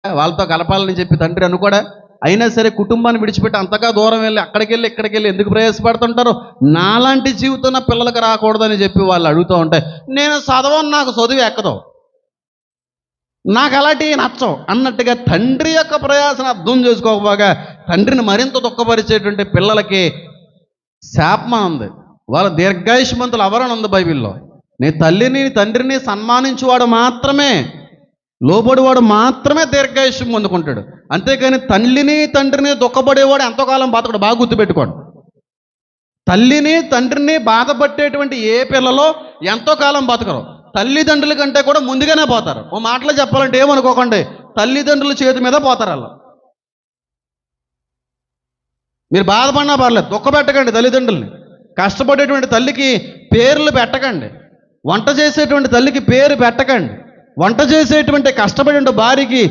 వాళ్ళతో కలపాలని చెప్పి తండ్రి అనుకోడా? అయినా సరే కుటుంబాన్ని విడిచిపెట్టి అంతగా దూరం వెళ్ళి ఇక్కడికి వెళ్ళి ఎందుకు ప్రయాసపడుతుంటారు? నాలాంటి జీవితం నా పిల్లలకు రాకూడదని చెప్పి వాళ్ళు అడుగుతూ ఉంటే, నేను చదవను, నాకు చదువు ఎక్కదు, నాకు అలాంటివి నచ్చవు అన్నట్టుగా తండ్రి యొక్క ప్రయాసను అర్థం చేసుకోకపోగా తండ్రిని మరింత దుఃఖపరిచేటువంటి పిల్లలకి శాపం ఉంది. వాళ్ళ దీర్ఘాయుష్మంతులు ఎవరని ఉంది బైబిల్లో. నీ తల్లిని తండ్రిని సన్మానించువాడు మాత్రమే, లోబడివాడు మాత్రమే దీర్ఘాయుష్యం పొందుకుంటాడు. అంతేకాని తల్లిని తండ్రిని దుఃఖపడేవాడు ఎంతోకాలం బతకడు. బాగా గుర్తుపెట్టుకోండి. తల్లిని తండ్రిని బాధపట్టేటువంటి ఏ పిల్లలో ఎంతో కాలం బతకరు. తల్లిదండ్రుల కంటే కూడా ముందుగానే పోతారు. ఓ మాటలో చెప్పాలంటే ఏమనుకోకండి, తల్లిదండ్రుల చేతి మీద పోతారు అలా. మీరు బాధపడినా పర్లేదు, దుఃఖపెట్టకండి తల్లిదండ్రుల్ని. కష్టపడేటువంటి తల్లికి పేర్లు పెట్టకండి. వంట చేసేటువంటి తల్లికి పేరు పెట్టకండి. వంట చేసేటువంటి కష్టపడే భార్యకి